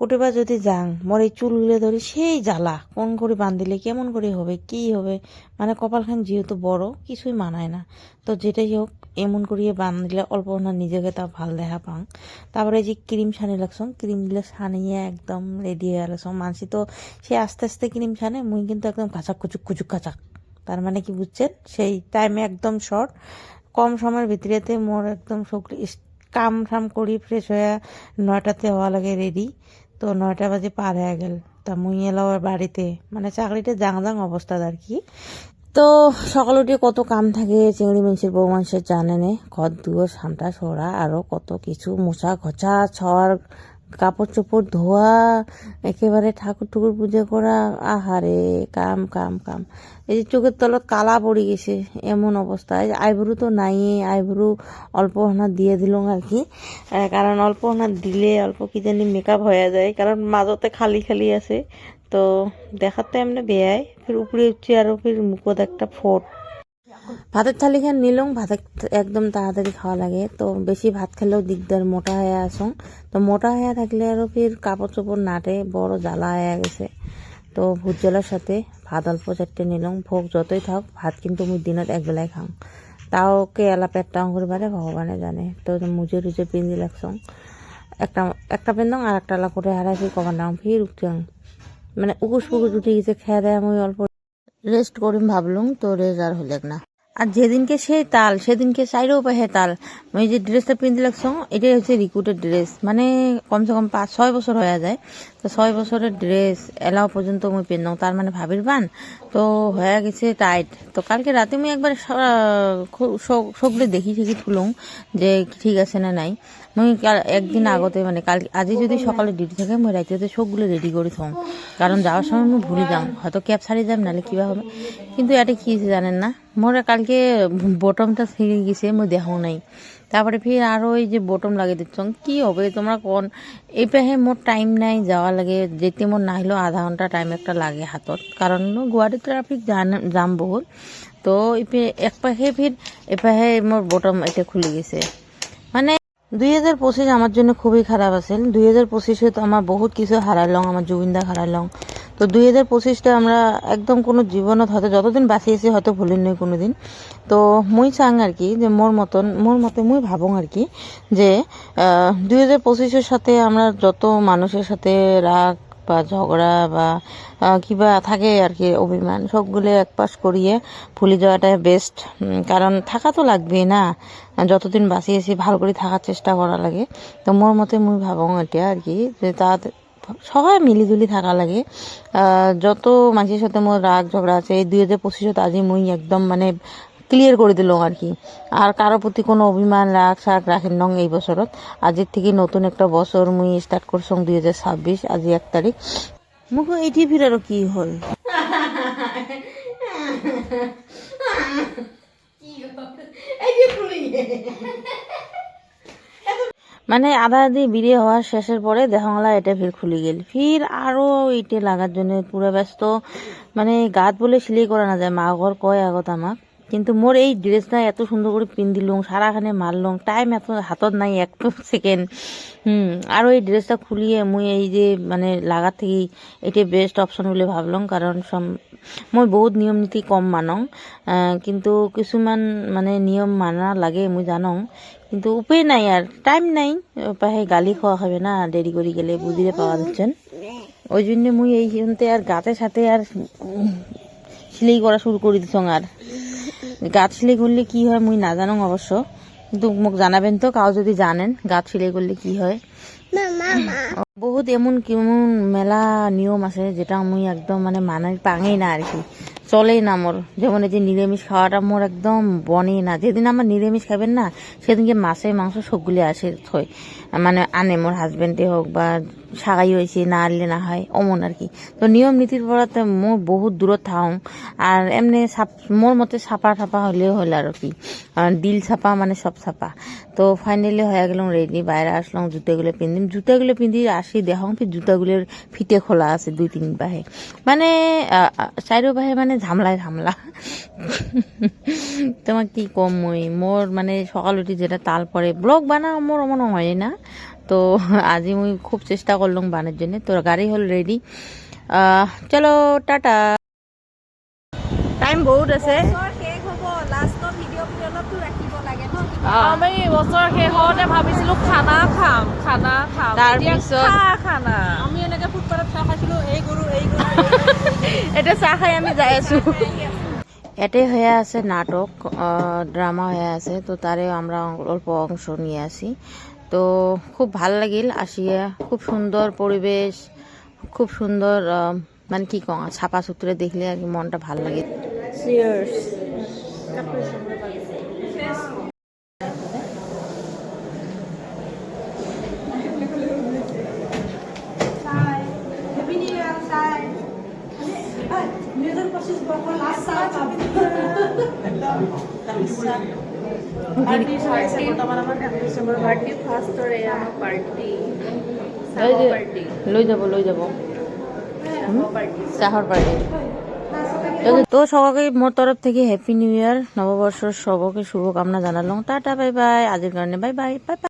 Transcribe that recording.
কোটেবা যদি যাং মোর এই চুলগুলো ধরে সেই জ্বালা কোন করে বান্ধিলে কেমন করে হবে কি হবে, মানে কপালখান যেহেতু বড় কিছুই মানায় না। তো যেটাই হোক এমন করিয়ে বান্ধিলে অল্প না নিজেকে তা ভাল দেখা পাং। তারপরে যে ক্রিম সানি লাগছং, ক্রিম দিলে সানিয়ে একদম রেডি হয়ে গেলছং। মানসি তো সে আস্তে আস্তে ক্রিম সানে, মুই কিন্তু একদম কাচাক কুচুক কুচুক কাচাক। তার মানে কি বুঝছেন, সেই টাইমে একদম শর্ট, কম সময়ের ভিতরেতে মোর একদম সকলি কাম ঠাম করি ফ্রেশ হয়ে 9টাতে হওয়া লাগে রেডি। তো 9টা বাজে পার হয়ে গেল। তা মুই এলাম বাড়িতে, মানে চাকরিতে জাং জাং অবস্থা আর কি। তো সকাল উঠে কত কাম থাকে, চিংড়ি মাংসের বউ মানুষের জানে নে, ঘর দুয়ার সামটা সরা আরো কত কিছু, মোছা ঘষা ছর, কাপড় চোপড় ধোয়া, একেবারে ঠাকুর ঠুকুর পুজো করা, আহারে কাম কাম কাম। এই যে চোখের তলত কালা পড়ে গেছে এমন অবস্থা। এই আইব্রু তো নাই, আইব্রু অল্প হানা দিয়ে দিল আর কি। কারণ অল্প হানা দিলে অল্প কি জানি মেকআপ হয়ে যায়, কারণ মাঝতে খালি খালি আছে। তো দেখাতে এমনি বেয়াই, ফির উপরে উঠছে আরো, ফির মুখত একটা ফোট। ভাতের থালি খান নিলং, ভাত একদম তাড়াতাড়ি খাওয়া লাগে। তো বেশি ভাত খেলেও দিকদার, মোটা হয়ে আসং। তো মোটা হয়ে থাকলে আরো ফির কাপড় চোপড় নাটে, বড় জ্বালা হয়ে গেছে। তো ভোট জ্বালার সাথে ভাত অল্প চারটে নিলং। ভোগ যতই থাক ভাত কিন্তু মুই দিনত একবেলায় খাং, তাও কে এলা পেটটা করে পারে ভগবানে জানে। তো মুজে টুজে পিন্দি লাগছং, একটা একটা পেন্দং আর একটা লা করে হারাই, ফির কমান দাম ফির উঠছং, মানে উকুস পুকুস উঠে গেছে। খেয়ে দেয় আমি অল্প রেস্ট করিম ভাবলুম, তো রেজ আর হইলেক না। আর যেদিনকে সেই তাল সেদিনকে চাইরেও পাহে তাল। আমি যে ড্রেসটা পিনতে লাগছ এটাই হচ্ছে রিকুটের ড্রেস, মানে কমসে কম 5-6 বছর হয়ে যায়। তো 6 বছরের ড্রেস এলাও পর্যন্ত মুই পিনলাম, তার মানে ভাবির বান। তো হয়ে গেছে টাইট। তো কালকে রাতে মুই একবার সবলে দেখি ঠিকই থুলুম যে ঠিক আছে না নাই। মুই একদিন আগতে, মানে কাল আজি যদি সকালে ডিউটি থাকে মুই রাইতে সবগুলো রেডি করে থম, কারণ যাওয়ার সময় মুই ভুলে যাম, হয়তো ক্যাব ছাড়িয়ে যাম, নাহলে কিবা হবে। কিন্তু এটা কি হয়েছে জানেন না, মোর কালকে বটমটা ছিঁড়ে গেছে, মুই দেখাও নাই। তারপরে ফির আরো ওই যে বটম লাগিয়ে দিচ্ছ, কি হবে তোমরা কোন। এই পাহে মোর টাইম নাই যাওয়া লাগে, যেতে মোর না হলেও আধা ঘন্টা টাইম একটা লাগে হাতত, কারণ গুয়াহাটি ট্রাফিক জাম বহুত। তো এক পাহে ফির এ পাহে মোর বটম এটা খুলে গেছে। মানে 2025 আমার জন্য খুবই খারাপ আছিল। 2025 তো আমার বহুত কিছু হারাইলং, আমার জুবিনদা হারাইলং। তো 2025টা আমরা একদম কোনো জীবনত হয়তো যতদিন বাঁচি আছি হয়তো ভুলিন নই কোনোদিন। তো মুই চাং আর কি যে মোর মতে মুই ভাবং আর কি যে 2025-এর সাথে আমরা যত মানুষের সাথে রাগ বা ঝগড়া বা কিবা থাকে আর কি, অভিমান, সবগুলো একপাশ করিয়ে ভুলে যাওয়াটাই বেস্ট। কারণ থাকা তো লাগবেই না, যতদিন বাঁচিয়েছি ভালো করে থাকার চেষ্টা করা লাগে। তো মোর মতে মুই ভাবং এটা আর কি যে তাতে সবাই মিলিজুলি থাকা লাগে। যত মানুষের সাথে মোর রাগ ঝগড়া আছে এই 2025-ত আজি মুই একদম মানে ক্লিয়ার করে দিল আর কি। আর কারোর প্রতি কোনো অভিমান রাগ শাক রাখেন নং এই বছরত। আজের থেকে নতুন একটা বছর মুই স্টার্ট করছং 2026, আজি 1 তারিখ। মুখ এইটি ফির আরো কি হল মানে আধা আধি বিড়ে হওয়ার শেষের পরে দেখালা এটা ফির খুলে গেল, ফির আরো ইটে লাগার জন্য পুরো ব্যস্ত। মানে গাত বলে সিলাই করা না যায়, মা ঘর কয় আগত আমাক। কিন্তু মোর এই ড্রেসটা এত সুন্দর করে পিন দিলুম, সারাখানে মারলুম, টাইম এত হাতত নাই এক সেকেন্ড। আর এই ড্রেসটা খুলিয়ে মুই এই যে মানে লাগার থেকেই এটা বেস্ট অপশন বলে ভাবলাম। কারণ মই বহুত নিয়ম নীতি কম মানং, কিন্তু কিছুমান মানে নিয়ম মানা লাগে মুই জানং, কিন্তু উপায় নাই, আর টাইম নাই। পাহে গালি খাওয়া হবে না দেরি করে গেলে, বুঝিয়ে পাওয়া যাচ্ছেন। ওই জন্য মুই এই শুনতে আর গাতের সাথে আর সিলাই করা শুরু করে দিছং। আর গাত সিলাই করলে কি হয় মুই না জানং অবশ্য, কিন্তু মোক জানাবেন তো কাউ যদি জানেন গাত সিলাই করলে কি হয়। বহুত এমন কেমন মেলা নিয়ম আছে যেটা মুই একদম মানে মানার পাঙেই না আর কি, চলেই না মোর। যেমন এই যে নিরামিষ খাওয়াটা মোর একদম বনেই না। যেদিন আমার নিরামিষ খাবেন না সেদিনকে মাছে মাংস সবগুলি আসে থই, মানে আনে মোর হাজবেন্ডে হোক বা সাগাই হয়েছে না আনলে না হয় অমন আর কি। তো নিয়ম নীতির পড়াতে মোর বহুত দূরত থাও। আর এমনি মোর মতে ছাপা ঠাপা হলেও হল আর কি, দিল ছাপা মানে সব ছাপা। তো ফাইনালি হয়ে গেলাম রেডি, বাইরে আসলাম, জুতাগুলো পিন্দিম, জুতাগুলো পিন্দি আসি দেখাম ফির জুতাগুলোর ফিতে খোলা আছে 2-3 বাহে, মানে 4 বাহে, মানে ঝামলায় ঝামলা। তোমার কি কম মোর মানে সকাল উঠি যেটা তাল পরে ব্লগ বানা মোর অমন হয় না। তো তো আজি মুই খুব চেষ্টা করলাম বানের জন্য। তো গাড়ি হল রেডি, চলো টাটা। টাইম বহুত আছে। আমি বছৰ শেষতে ভাবিছিলো খানা খাম তাৰপিছত খানা আমি এনেকে ফুটপাথত চাহ খাইছিলো, এই গৰু এটা চাহ খাই আমি যাই আছো। এতে হয়ে আছে নাটক, ড্রামা হয়ে আছে, তো তারে আমরা অল্প অংশ নিয়ে আসি। তো খুব ভাল লাগিল আসিয়া, খুব সুন্দর পরিবেশ, খুব সুন্দর মানে কি কম ছাপা সুতরে দেখলে আর কি মনটা ভাল লাগে। চিয়ার্স। লৈ যাব চাহর পার্টি। তো সবাইকে মোর তরফ থেকে হ্যাপি নিউ ইয়ার, নববর্ষর সবকে শুভকামনা জানালাম। টাটা বাই বাই, আজকের কারণে বাই বাই বাই বাই।